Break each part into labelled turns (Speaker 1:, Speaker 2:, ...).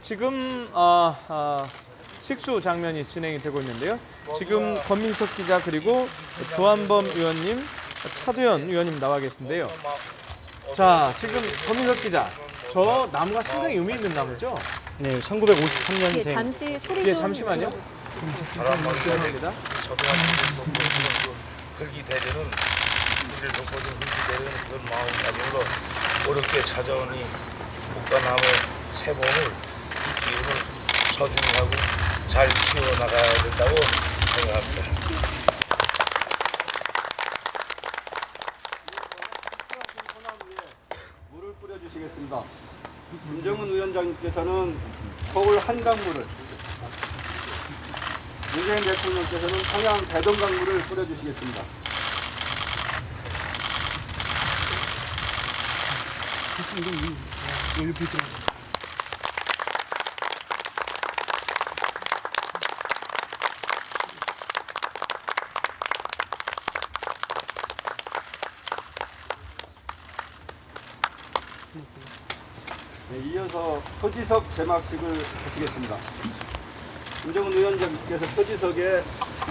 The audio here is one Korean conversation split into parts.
Speaker 1: 지금 식수 장면이 진행이 되고 있는데요. 지금 권민석 기자 그리고 조한범 의원님, 차두현 의원님 나와 계신데요. 자, 지금 권민석 기자, 저 나무가 상당히 의미 있는 나무죠?
Speaker 2: 네, 1953년생.
Speaker 3: 예, 잠시 소리
Speaker 1: 예,
Speaker 3: 좀
Speaker 1: 잠시만요. 죄송합니다.
Speaker 4: 흙이 되려는 우리를 덮어준 흙이 되려는 그런 마음가짐으로 어렵게 찾아온 이 국가나무 새봄을 이 기운을 소중하고 잘 키워나가야 된다고 생각합니다.
Speaker 5: 물을 뿌려주시겠습니다. 김정은 위원장님께서는 서울 한강물을, 문재인 대통령께서는 평양 대동강물을 뿌려주시겠습니다. 네, 이어서 표지석 제막식을 하시겠습니다. 김정은 위원장님께서 표지석에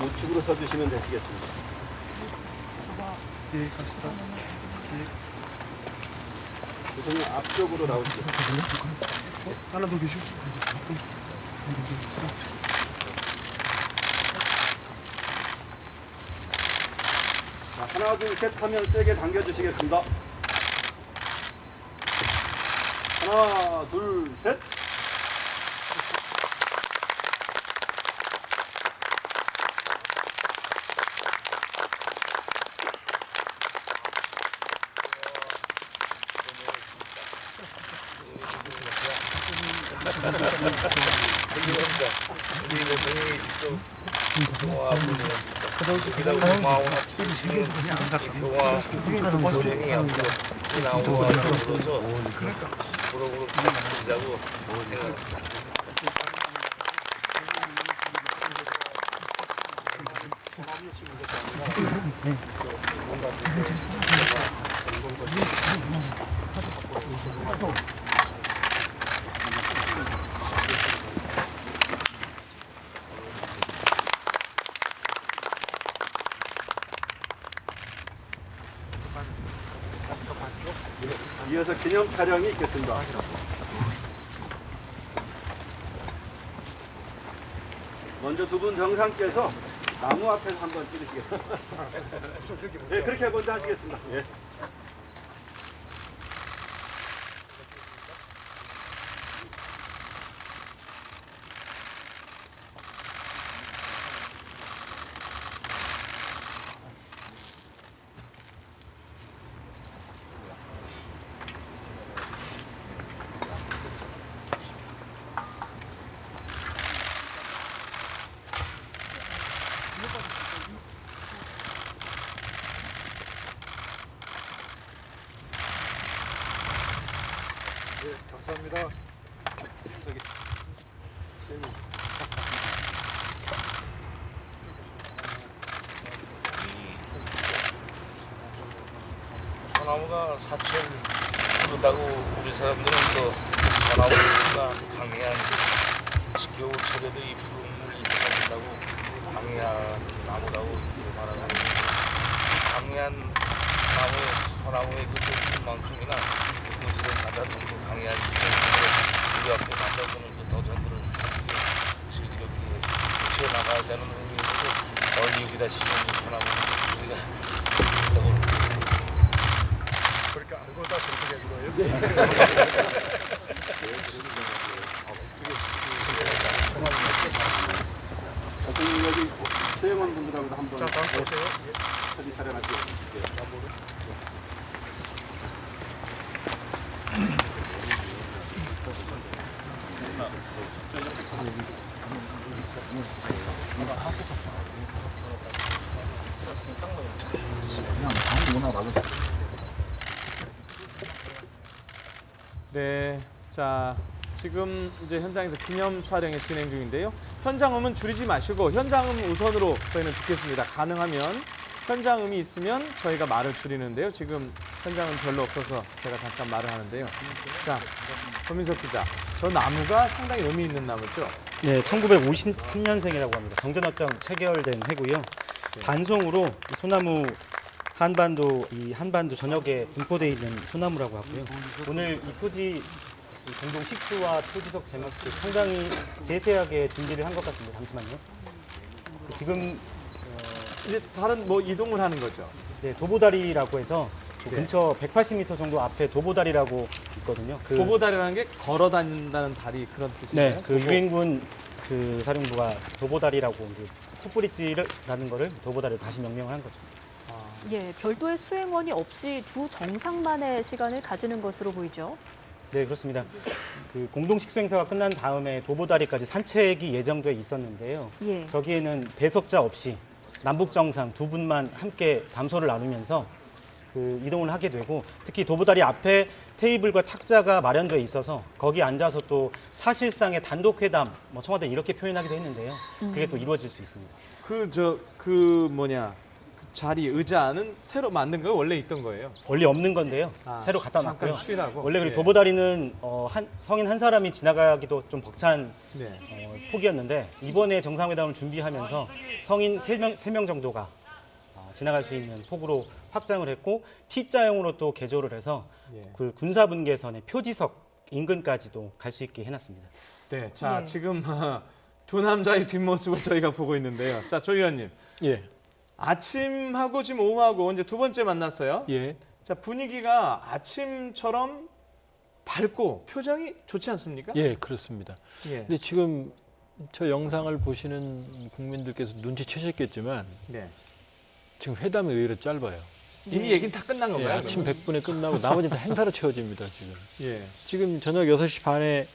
Speaker 5: 우측으로 서주시면 되시겠습니다. 교수님 앞쪽으로 나오시죠.
Speaker 2: 하나 더 계시오.
Speaker 5: 자, 하나 둘 셋 하면 세게 당겨주시겠습니다. 하나 둘 셋. 이어서 기념 촬영이 있겠습니다. 먼저 두 분 정상께서 나무 앞에서 한번 찍으시겠습니다. 네, 그렇게 먼저 하시겠습니다. 예.
Speaker 2: 감사합니다.
Speaker 4: 소나무가 사철 부르다고 우리 사람들은 또 소나무가 강해안 겨울철에도 이 푸른물이 들어간다고 강해안 나무라고 말하는 강해안 나무 소나무의 그 만큼이나 그것을 갖다 놓고 강해안 우리 앞에 갖다 놓는 더 전들을 이렇게 튀어나가자는 의미에서 멀리 여기다 심은 이 소나무 우리가 있다고.
Speaker 2: 그렇게 알고 다 저렇게 되는 거예요?
Speaker 5: 교수님 여기 최영원 분들하고도 한번
Speaker 2: 자, 다음 보세요.
Speaker 5: 사진 촬영하시겠습니다.
Speaker 1: 네, 자, 지금 이제 현장에서 기념 촬영이 진행 중인데요. 현장음은 줄이지 마시고 현장음 우선으로 저희는 듣겠습니다. 가능하면 현장음이 있으면 저희가 말을 줄이는데요. 지금 현장은 별로 없어서 제가 잠깐 말을 하는데요. 자, 권민석 기자. 저 나무가 상당히 의미 있는 나무죠.
Speaker 2: 네, 1953년생이라고 합니다. 정전합병 체결된 해고요. 단송으로 이 소나무 한반도 전역에 분포되어 있는 소나무라고 하고요. 오늘 이 표지 이 공동 식수와 표지석 제목도 상당히 세세하게 준비를 한 것 같습니다. 잠시만요. 지금
Speaker 1: 이제 다른 뭐 이동을 하는 거죠.
Speaker 2: 네, 도보다리라고 해서 그
Speaker 1: 네.
Speaker 2: 근처 180m 정도 앞에 도보다리라고 있거든요. 그
Speaker 1: 도보다리라는 게 걸어 다닌다는 다리 그런 뜻이에요.
Speaker 2: 네, 그 유엔군 그 사령부가 도보다리라고 이제 콧브릿지라는 거를 도보다리로 다시 명명을 한 거죠.
Speaker 3: 예, 별도의 수행원이 없이 두 정상만의 시간을 가지는 것으로 보이죠.
Speaker 2: 네, 그렇습니다. 그 공동 식수 행사가 끝난 다음에 도보다리까지 산책이 예정돼 있었는데요.
Speaker 3: 예.
Speaker 2: 저기에는 배석자 없이 남북 정상 두 분만 함께 담소를 나누면서 그 이동을 하게 되고, 특히 도보다리 앞에 테이블과 탁자가 마련돼 있어서 거기 앉아서 또 사실상의 단독 회담, 뭐 청와대 이렇게 표현하기도 했는데요. 그게 또 이루어질 수 있습니다.
Speaker 1: 그 자리 의자는 새로 만든 거 원래 있던 거예요.
Speaker 2: 원래 없는 건데요.
Speaker 1: 아,
Speaker 2: 새로 갖다
Speaker 1: 잠깐
Speaker 2: 놨고요.
Speaker 1: 쉬라고.
Speaker 2: 원래 그리고
Speaker 1: 예.
Speaker 2: 도보다리는 성인 한 사람이 지나가기도 좀 벅찬
Speaker 1: 네.
Speaker 2: 폭이었는데, 이번에 정상회담을 준비하면서 성인 3명 정도가 지나갈 수 있는 폭으로 확장을 했고, T자형으로 또 개조를 해서
Speaker 1: 예.
Speaker 2: 그 군사분계선의 표지석 인근까지도 갈 수 있게 해놨습니다.
Speaker 1: 네. 자,
Speaker 3: 예.
Speaker 1: 지금 두 남자의 뒷모습을 저희가 보고 있는데요. 자, 조 의원님.
Speaker 6: 예,
Speaker 1: 아침하고 지금 오후하고 이제 두 번째 만났어요.
Speaker 6: 예,
Speaker 1: 자, 분위기가 아침처럼 밝고 표정이 좋지 않습니까?
Speaker 6: 예, 그렇습니다.
Speaker 1: 예.
Speaker 6: 근데 지금 저 영상을 보시는 국민들께서 눈치채셨겠지만
Speaker 1: 네.
Speaker 6: 지금 회담이 의외로 짧아요.
Speaker 1: 이미 얘기는 다 끝난
Speaker 6: 예,
Speaker 1: 건가요?
Speaker 6: 아침 100분에 끝나고 나머지는 다 행사로 채워집니다. 지금.
Speaker 1: 예.
Speaker 6: 지금 저녁 6시 반에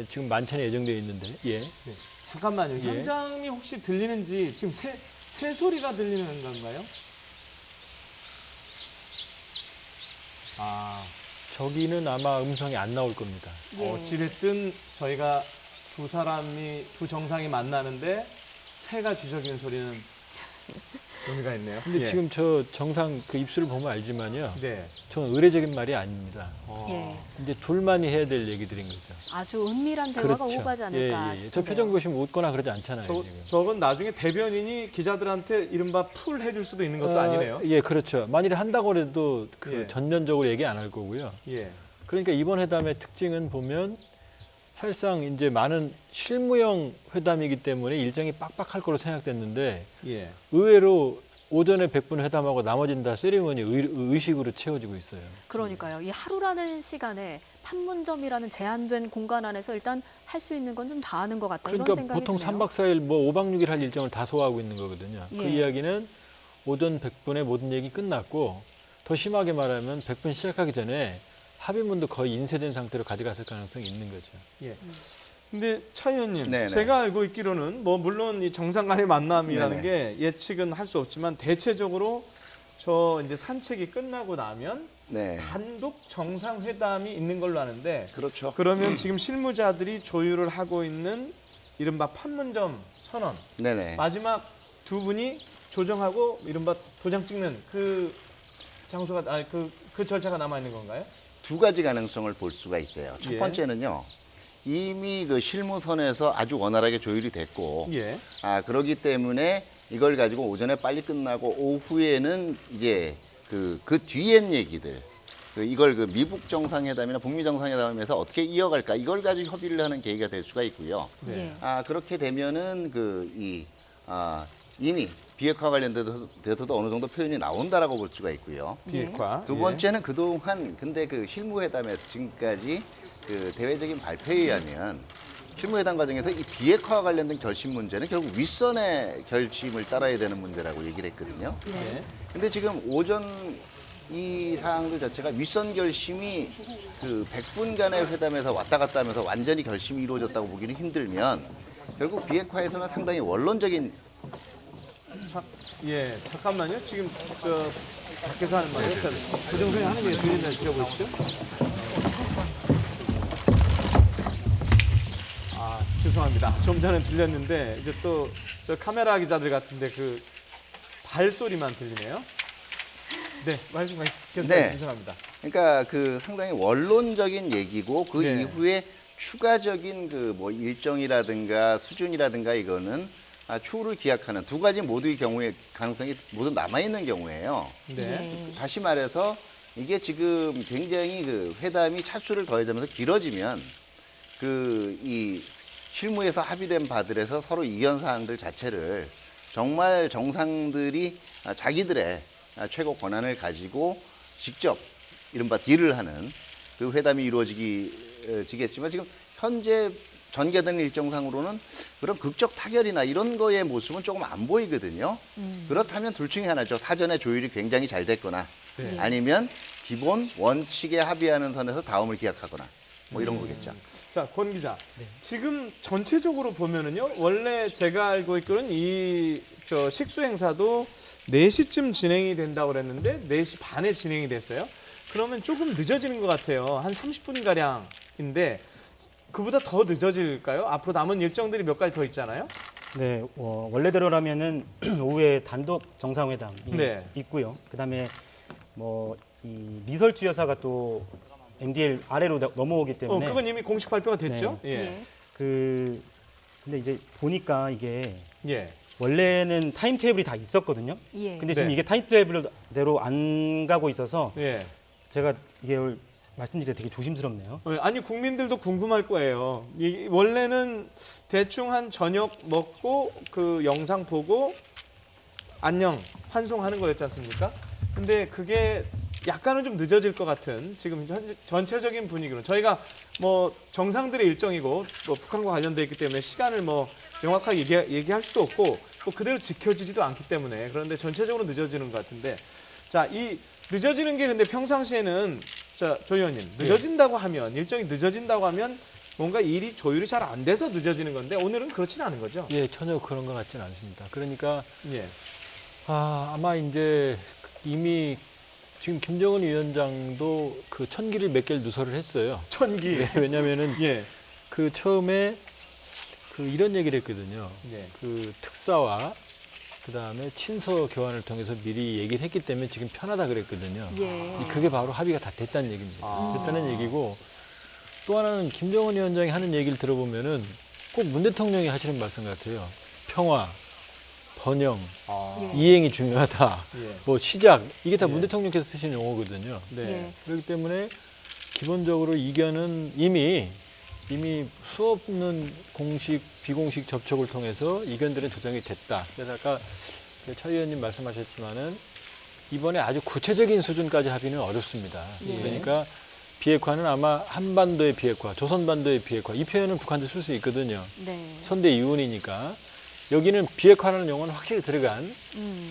Speaker 6: 지금 만찬이 예정되어 있는데, 예,
Speaker 1: 네. 잠깐만요.
Speaker 6: 예.
Speaker 1: 현장이 혹시 들리는지 지금 새 소리가 들리는 건가요? 아,
Speaker 6: 저기는 아마 음성이 안 나올 겁니다.
Speaker 3: 예.
Speaker 1: 어찌됐든 저희가 두 정상이 만나는데 새가 쥐저기는 소리는 의미가 있네요.
Speaker 6: 근데
Speaker 1: 예.
Speaker 6: 지금 저 정상 그 입술을 보면 알지만요.
Speaker 1: 네.
Speaker 6: 저는 의례적인 말이 아닙니다.
Speaker 3: 예.
Speaker 6: 이제 둘만이 해야 될 얘기들인 거죠.
Speaker 3: 아주 은밀한 대화가 오고 가지 않을까 싶은데요.
Speaker 6: 저 표정 보시면 웃거나 그러지 않잖아요. 지금.
Speaker 1: 저건 나중에 대변인이 기자들한테 이른바 풀 해줄 수도 있는 것도 아니네요.
Speaker 6: 예, 그렇죠. 만일에 한다고 해도 그
Speaker 1: 예.
Speaker 6: 전면적으로 얘기 안 할 거고요.
Speaker 1: 예.
Speaker 6: 그러니까 이번 회담의 특징은 보면 사실상 이제 많은 실무형 회담이기 때문에 일정이 빡빡할 거로 생각됐는데
Speaker 1: 예.
Speaker 6: 의외로 오전에 100분 회담하고 나머지는 다 세리머니 의식으로 채워지고 있어요.
Speaker 3: 그러니까요. 이 하루라는 시간에 판문점이라는 제한된 공간 안에서 일단 할 수 있는 건 좀 다 하는 것 같다. 이런
Speaker 6: 그러니까
Speaker 3: 생각이
Speaker 6: 보통
Speaker 3: 드네요.
Speaker 6: 3박 4일 뭐 5박 6일 할 일정을 다 소화하고 있는 거거든요. 그
Speaker 3: 예.
Speaker 6: 이야기는 오전 100분에 모든 얘기 끝났고, 더 심하게 말하면 100분 시작하기 전에 합의문도 거의 인쇄된 상태로 가져갔을 가능성이 있는 거죠.
Speaker 1: 예. 근데 차 의원님,
Speaker 5: 네네.
Speaker 1: 제가 알고 있기로는 뭐 물론 이 정상 간의 만남이라는
Speaker 5: 네네.
Speaker 1: 게 예측은 할 수 없지만 대체적으로 저 이제 산책이 끝나고 나면
Speaker 5: 네,
Speaker 1: 단독 정상회담이 있는 걸로 아는데,
Speaker 5: 그렇죠.
Speaker 1: 그러면 지금 실무자들이 조율을 하고 있는 이른바 판문점 선언,
Speaker 5: 네네.
Speaker 1: 마지막 두 분이 조정하고 이른바 도장 찍는 그 장소가 그 절차가 남아 있는 건가요?
Speaker 5: 두 가지 가능성을 볼 수가 있어요. 첫
Speaker 1: 예.
Speaker 5: 번째는요, 이미 그 실무선에서 아주 원활하게 조율이 됐고,
Speaker 1: 예.
Speaker 5: 그러기 때문에 이걸 가지고 오전에 빨리 끝나고 오후에는 이제 그 뒤엔 얘기들, 이걸 그 미북 정상회담이나 북미 정상회담에서 어떻게 이어갈까, 이걸 가지고 협의를 하는 계기가 될 수가 있고요.
Speaker 1: 네.
Speaker 3: 예.
Speaker 5: 그렇게 되면은 이미 비핵화 관련돼서도 어느 정도 표현이 나온다라고 볼 수가 있고요.
Speaker 1: 비핵화.
Speaker 5: 두 번째는 그동안 근데 그 실무회담에서 지금까지 그 대외적인 발표에 의하면 실무회담 과정에서 이 비핵화 관련된 결심 문제는 결국 윗선의 결심을 따라야 되는 문제라고 얘기를 했거든요.
Speaker 1: 예.
Speaker 5: 근데 지금 오전 이 사항들 자체가 윗선 결심이 그 100분간의 회담에서 왔다 갔다 하면서 완전히 결심이 이루어졌다고 보기는 힘들면 결국 비핵화에서는 상당히 원론적인
Speaker 1: 예, 잠깐만요. 지금 저 밖에서 하는 말이에요. 조정선이 하는 얘기 들리는지 들어보시죠. 죄송합니다. 좀 전에 들렸는데 이제 또 저 카메라 기자들 같은데 그 발소리만 들리네요. 네, 말씀 계속
Speaker 5: 네.
Speaker 1: 죄송합니다.
Speaker 5: 그러니까 그 상당히 원론적인 얘기고 그
Speaker 1: 네.
Speaker 5: 이후에 추가적인 그 뭐 일정이라든가 수준이라든가 이거는 추후를 기약하는 두 가지 모두의 경우에 가능성이 모두 남아 있는 경우에요.
Speaker 1: 네.
Speaker 5: 다시 말해서 이게 지금 굉장히 그 회담이 차수를 더해지면서 길어지면 그 이 실무에서 합의된 바들에서 서로 이견 사항들 자체를 정말 정상들이 자기들의 최고 권한을 가지고 직접 이른바 딜을 하는 그 회담이 이루어지겠지만 지금 현재 전개되는 일정상으로는 그런 극적 타결이나 이런 거의 모습은 조금 안 보이거든요. 그렇다면 둘 중에 하나죠. 사전에 조율이 굉장히 잘 됐거나
Speaker 1: 네.
Speaker 5: 아니면 기본 원칙에 합의하는 선에서 다음을 기약하거나 뭐 이런 거겠죠.
Speaker 1: 자, 권 기자. 지금 전체적으로 보면은요. 원래 제가 알고 있기로는 이 식수 행사도 4시쯤 진행이 된다고 그랬는데 4시 반에 진행이 됐어요. 그러면 조금 늦어지는 것 같아요. 한 30분 가량인데 그보다 더 늦어질까요? 앞으로 남은 일정들이 몇 가지 더 있잖아요.
Speaker 2: 네, 원래대로라면은 오후에 단독 정상회담이
Speaker 1: 네.
Speaker 2: 있고요. 그다음에 뭐 이 미설주 여사가 또 MDL 아래로 넘어오기 때문에
Speaker 1: 그건 이미 공식 발표가 됐죠.
Speaker 3: 예.
Speaker 2: 근데 이제 보니까 이게
Speaker 1: 예.
Speaker 2: 원래는 타임 테이블이 다 있었거든요.
Speaker 3: 예.
Speaker 2: 근데 지금
Speaker 1: 네.
Speaker 2: 이게 타임 테이블대로 안 가고 있어서
Speaker 1: 예.
Speaker 2: 제가 이게 말씀드리기가 되게 조심스럽네요.
Speaker 1: 아니 국민들도 궁금할 거예요. 원래는 대충 한 저녁 먹고 그 영상 보고 안녕 환송하는 거였지 않습니까? 근데 그게 약간은 좀 늦어질 것 같은 지금 전체적인 분위기로 저희가 뭐 정상들의 일정이고 뭐 북한과 관련돼 있기 때문에 시간을 뭐 명확하게 얘기할 수도 없고 또 그대로 지켜지지도 않기 때문에 그런데 전체적으로 늦어지는 것 같은데 자, 이 늦어지는 게 근데 평상시에는 자, 조 의원님 늦어진다고 하면 일정이 늦어진다고 하면 뭔가 일이 조율이 잘 안 돼서 늦어지는 건데 오늘은 그렇지는 않은 거죠?
Speaker 6: 예, 전혀 그런 것 같지는 않습니다. 그러니까
Speaker 1: 예.
Speaker 6: 아마 이제 이미 지금 김정은 위원장도 그 천기를 몇 개를 누설을 했어요.
Speaker 1: 천기.
Speaker 6: 네, 왜냐면은
Speaker 1: 예.
Speaker 6: 그 처음에 그 이런 얘기를 했거든요.
Speaker 1: 예.
Speaker 6: 그 특사와 그다음에 친서 교환을 통해서 미리 얘기를 했기 때문에 지금 편하다 그랬거든요.
Speaker 3: 예.
Speaker 6: 그게 바로 합의가 다 됐다는 얘기입니다.
Speaker 1: 아.
Speaker 6: 됐다는 얘기고 또 하나는 김정은 위원장이 하는 얘기를 들어보면은 꼭 문 대통령이 하시는 말씀 같아요. 평화, 번영,
Speaker 1: 아.
Speaker 3: 예.
Speaker 6: 이행이 중요하다.
Speaker 1: 예.
Speaker 6: 뭐 시작 이게 다
Speaker 1: 예.
Speaker 6: 문 대통령께서 쓰시는 용어거든요.
Speaker 1: 네.
Speaker 3: 예.
Speaker 6: 그렇기 때문에 기본적으로 이견은 이미 수없는 공식, 비공식 접촉을 통해서 이견들은 조정이 됐다. 그래서 아까 차 의원님 말씀하셨지만은 이번에 아주 구체적인 수준까지 합의는 어렵습니다.
Speaker 3: 예.
Speaker 6: 그러니까 비핵화는 아마 한반도의 비핵화, 조선반도의 비핵화 이 표현은 북한도 쓸 수 있거든요.
Speaker 3: 네.
Speaker 6: 선대 이윤이니까 여기는 비핵화라는 용어는 확실히 들어간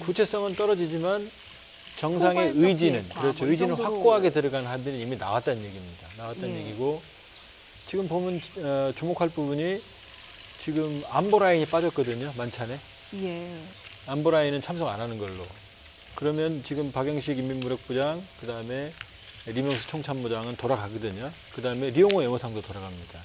Speaker 6: 구체성은 떨어지지만 정상의
Speaker 3: 포괄적
Speaker 6: 의지는
Speaker 3: 비핵화,
Speaker 6: 그렇죠.
Speaker 3: 뭐이
Speaker 6: 의지는
Speaker 3: 정도로.
Speaker 6: 확고하게 들어간 합의는 이미 나왔다는 얘기입니다. 나왔다는
Speaker 3: 예.
Speaker 6: 얘기고 지금 보면 주목할 부분이 지금 안보 라인이 빠졌거든요. 만찬에.
Speaker 3: 예.
Speaker 6: 안보 라인은 참석 안 하는 걸로. 그러면 지금 박영식 인민무력부장 그다음에 리명수 총참모장은 돌아가거든요. 그다음에 리용호 외무상도 돌아갑니다.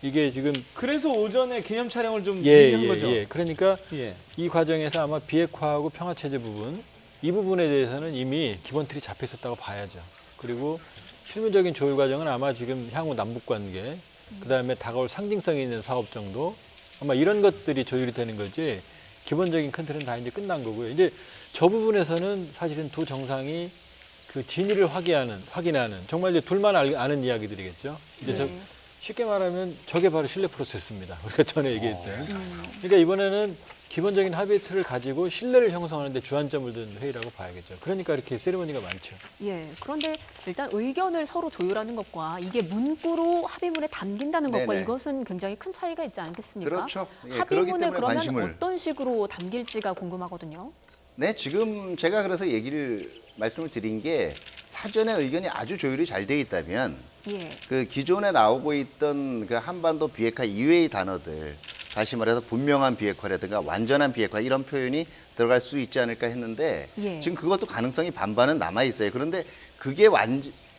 Speaker 6: 이게 지금
Speaker 1: 그래서 오전에 기념 촬영을 좀 미리 한 거죠.
Speaker 6: 그러니까
Speaker 1: 예.
Speaker 6: 이 과정에서 아마 비핵화하고 평화체제 부분 이 부분에 대해서는 이미 기본 틀이 잡혀 있었다고 봐야죠. 그리고 실무적인 조율 과정은 아마 지금 향후 남북 관계 그다음에 다가올 상징성이 있는 사업 정도 아마 이런 것들이 조율이 되는 거지 기본적인 큰 틀은 다 이제 끝난 거고요. 이제 저 부분에서는 사실은 두 정상이 그 진위를 확인하는 정말 이제 둘만 아는 이야기들이겠죠. 이제
Speaker 3: 네.
Speaker 6: 쉽게 말하면 저게 바로 신뢰 프로세스입니다. 우리가 전에 얘기했던. 그러니까 이번에는 기본적인 합의 틀을 가지고 신뢰를 형성하는 데 주안점을 둔 회의라고 봐야겠죠. 그러니까 이렇게 세리머니가 많죠.
Speaker 3: 예. 그런데 일단 의견을 서로 조율하는 것과 이게 문구로 합의문에 담긴다는 것과
Speaker 5: 네네.
Speaker 3: 이것은 굉장히 큰 차이가 있지 않겠습니까?
Speaker 5: 그렇죠. 예, 그렇기
Speaker 3: 합의문에
Speaker 5: 때문에
Speaker 3: 그러면
Speaker 5: 관심을.
Speaker 3: 어떤 식으로 담길지가 궁금하거든요.
Speaker 5: 네, 지금 제가 그래서 말씀을 드린 게 사전에 의견이 아주 조율이 잘 돼 있다면
Speaker 3: 예.
Speaker 5: 그 기존에 나오고 있던 그 한반도 비핵화 이외의 단어들, 다시 말해서 분명한 비핵화라든가 완전한 비핵화 이런 표현이 들어갈 수 있지 않을까 했는데
Speaker 3: 예.
Speaker 5: 지금 그것도 가능성이 반반은 남아 있어요. 그런데 그게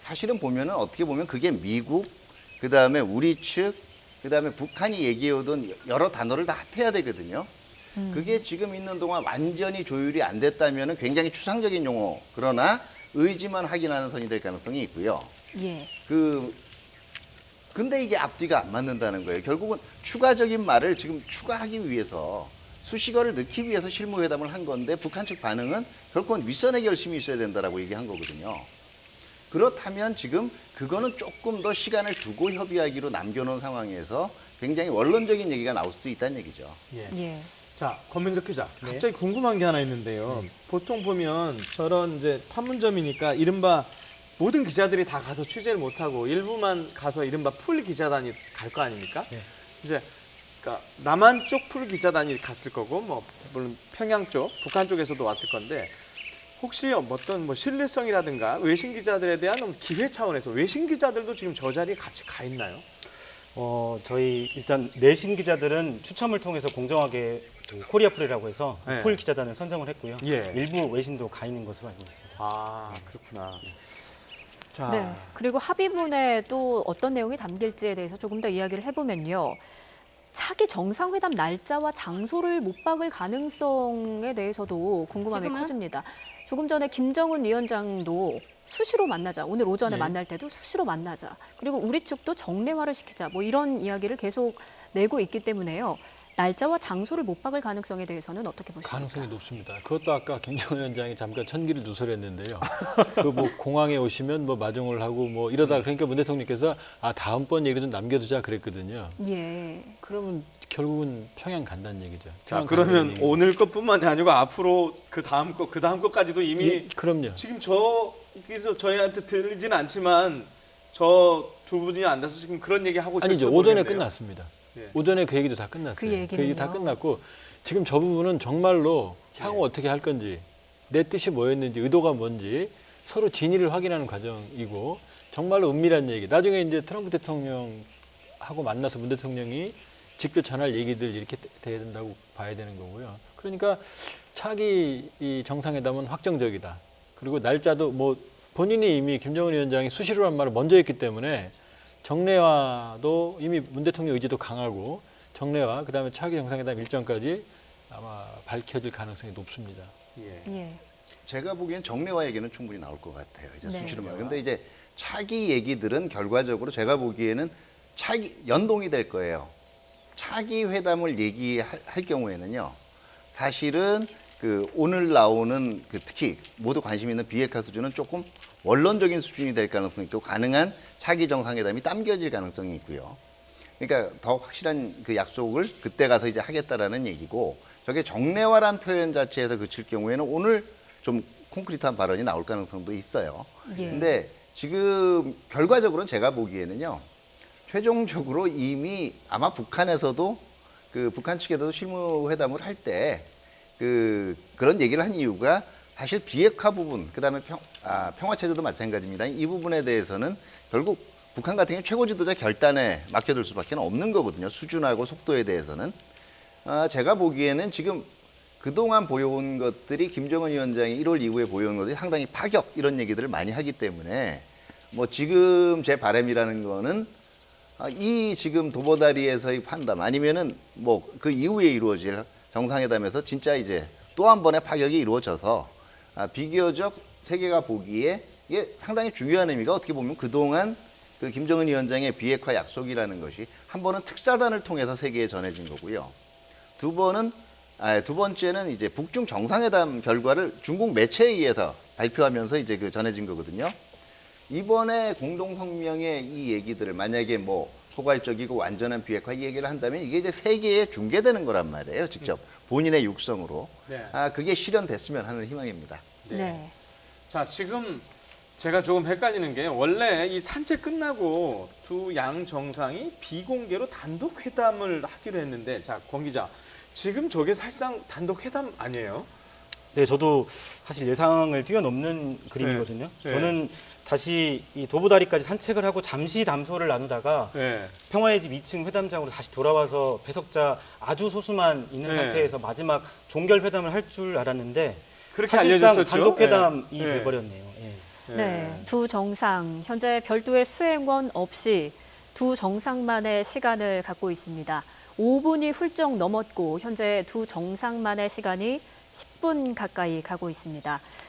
Speaker 5: 사실은 보면은 어떻게 보면 그게 미국, 그 다음에 우리 측, 그 다음에 북한이 얘기해오던 여러 단어를 다 합해야 되거든요. 그게 지금 있는 동안 완전히 조율이 안 됐다면은 굉장히 추상적인 용어, 그러나 의지만 확인하는 선이 될 가능성이 있고요.
Speaker 3: 예.
Speaker 5: 그 근데 이게 앞뒤가 안 맞는다는 거예요. 결국은 추가적인 말을 지금 추가하기 위해서 수식어를 넣기 위해서 실무회담을 한 건데 북한 측 반응은 결국은 윗선의 결심이 있어야 된다라고 얘기한 거거든요. 그렇다면 지금 그거는 조금 더 시간을 두고 협의하기로 남겨놓은 상황에서 굉장히 원론적인 얘기가 나올 수도 있다는 얘기죠.
Speaker 1: 예.
Speaker 3: 예.
Speaker 1: 자, 권민석 기자.
Speaker 2: 네.
Speaker 1: 갑자기 궁금한 게 하나 있는데요. 보통 보면 저런 이제 판문점이니까 이른바 모든 기자들이 다 가서 취재를 못하고 일부만 가서 이른바 풀 기자단이 갈 거 아닙니까?
Speaker 2: 네.
Speaker 1: 이제 그러니까 남한 쪽 풀 기자단이 갔을 거고 뭐 물론 평양 쪽, 북한 쪽에서도 왔을 건데 혹시 어떤 뭐 신뢰성이라든가 외신 기자들에 대한 기회 차원에서 외신 기자들도 지금 저 자리에 같이 가 있나요?
Speaker 2: 저희 일단 내신 기자들은 추첨을 통해서 공정하게 그 코리아 풀이라고 해서
Speaker 1: 네.
Speaker 2: 풀 기자단을 선정을 했고요.
Speaker 1: 예.
Speaker 2: 일부 외신도 가 있는 것으로 알고 있습니다.
Speaker 1: 아, 그렇구나. 자,
Speaker 3: 네. 그리고 합의문에 또 어떤 내용이 담길지에 대해서 조금 더 이야기를 해보면요. 차기 정상회담 날짜와 장소를 못 박을 가능성에 대해서도 궁금함이
Speaker 7: 지금은?
Speaker 3: 커집니다. 조금 전에 김정은 위원장도 수시로 만나자. 오늘 오전에
Speaker 1: 네.
Speaker 3: 만날 때도 수시로 만나자. 그리고 우리 측도 정례화를 시키자. 뭐 이런 이야기를 계속 내고 있기 때문에요. 날짜와 장소를 못 박을 가능성에 대해서는 어떻게 보십니까?
Speaker 6: 가능성이 높습니다. 그것도 아까 김정은 위원장이 잠깐 천기를 누설했는데요. 그 뭐 공항에 오시면 뭐 마중을 하고 뭐 이러다 그러니까 문 대통령께서 다음번 얘기를 좀 남겨두자 그랬거든요.
Speaker 3: 예.
Speaker 6: 그러면 결국은 평양 간다는 얘기죠.
Speaker 1: 자,
Speaker 6: 평양
Speaker 1: 그러면
Speaker 6: 간다는 얘기죠.
Speaker 1: 오늘 것뿐만이 아니고 앞으로 그 다음 것까지도 이미
Speaker 6: 예, 그럼요.
Speaker 1: 지금 저기서 저희한테 들리진 않지만 저 두 분이 앉아서 지금 그런 얘기 하고 있을지
Speaker 6: 아니죠. 오전에
Speaker 1: 모르겠네요.
Speaker 6: 끝났습니다.
Speaker 1: 예.
Speaker 6: 오전에 그 얘기도 다 끝났어요.
Speaker 3: 그 얘기는요?
Speaker 6: 얘기 다 끝났고 지금 저 부분은 정말로 향후 어떻게 할 건지 내 뜻이 뭐였는지 의도가 뭔지 서로 진위를 확인하는 과정이고 정말로 은밀한 얘기. 나중에 이제 트럼프 대통령하고 만나서 문 대통령이 직접 전할 얘기들 이렇게 돼야 된다고 봐야 되는 거고요. 그러니까 차기 이 정상회담은 확정적이다. 그리고 날짜도 뭐 본인이 이미 김정은 위원장이 수시로란 말을 먼저 했기 때문에 정례화도 이미 문 대통령 의지도 강하고 정례화 그다음에 차기 정상회담 일정까지 아마 밝혀질 가능성이 높습니다.
Speaker 1: 예.
Speaker 3: 예.
Speaker 5: 제가 보기엔 정례화 얘기는 충분히 나올 것 같아요. 이제
Speaker 3: 네.
Speaker 5: 수시로만. 근데 이제 차기 얘기들은 결과적으로 제가 보기에는 차기 연동이 될 거예요. 차기 회담을 얘기할 경우에는요. 사실은 그 오늘 나오는 그 특히 모두 관심 있는 비핵화 수준은 조금 원론적인 수준이 될 가능성이 있고 가능한 차기 정상회담이 당겨질 가능성이 있고요. 그러니까 더 확실한 그 약속을 그때 가서 이제 하겠다라는 얘기고 저게 정례화란 표현 자체에서 그칠 경우에는 오늘 좀 콘크리트한 발언이 나올 가능성도 있어요.
Speaker 3: 예.
Speaker 5: 근데 지금 결과적으로는 제가 보기에는요. 최종적으로 이미 아마 북한에서도 그 북한 측에서도 실무회담을 할 때 그런 얘기를 한 이유가 사실 비핵화 부분, 그다음에 평화체제도 마찬가지입니다. 이 부분에 대해서는 결국 북한 같은 경우 최고 지도자 결단에 맡겨둘 수밖에 없는 거거든요. 수준하고 속도에 대해서는. 제가 보기에는 지금 그동안 보여온 것들이 김정은 위원장이 1월 이후에 보여온 것들이 상당히 파격 이런 얘기들을 많이 하기 때문에 뭐 지금 제 바람이라는 거는 이 지금 도보다리에서의 판단 아니면은 뭐 그 이후에 이루어질 정상회담에서 진짜 이제 또 한 번의 파격이 이루어져서 비교적 세계가 보기에 이게 상당히 중요한 의미가 어떻게 보면 그동안 그 김정은 위원장의 비핵화 약속이라는 것이 한 번은 특사단을 통해서 세계에 전해진 거고요. 두 번째는 이제 북중 정상회담 결과를 중국 매체에 의해서 발표하면서 이제 그 전해진 거거든요. 이번에 공동 성명의 이 얘기들을 만약에 뭐 포괄적이고 완전한 비핵화 이 얘기를 한다면 이게 이제 세계에 중계되는 거란 말이에요. 직접 본인의 육성으로.
Speaker 1: 네.
Speaker 5: 그게 실현됐으면 하는 희망입니다.
Speaker 3: 네.
Speaker 1: 자, 지금 제가 조금 헷갈리는 게 원래 이 산책 끝나고 두 양 정상이 비공개로 단독 회담을 하기로 했는데 자, 권 기자. 지금 저게 사실상 단독 회담 아니에요?
Speaker 2: 네, 저도 사실 예상을 뛰어넘는 그림이거든요.
Speaker 1: 네.
Speaker 2: 저는 다시 이 도보다리까지 산책을 하고 잠시 담소를 나누다가
Speaker 1: 네.
Speaker 2: 평화의 집 2층 회담장으로 다시 돌아와서 배석자 아주 소수만 있는
Speaker 1: 네.
Speaker 2: 상태에서 마지막 종결 회담을 할 줄 알았는데
Speaker 1: 그렇게
Speaker 2: 사실상
Speaker 1: 알려졌었죠.
Speaker 2: 단독 회담이
Speaker 1: 네.
Speaker 2: 돼버렸네요. 예.
Speaker 3: 네, 두 정상 현재 별도의 수행원 없이 두 정상만의 시간을 갖고 있습니다. 5분이 훌쩍 넘었고 현재 두 정상만의 시간이 10분 가까이 가고 있습니다.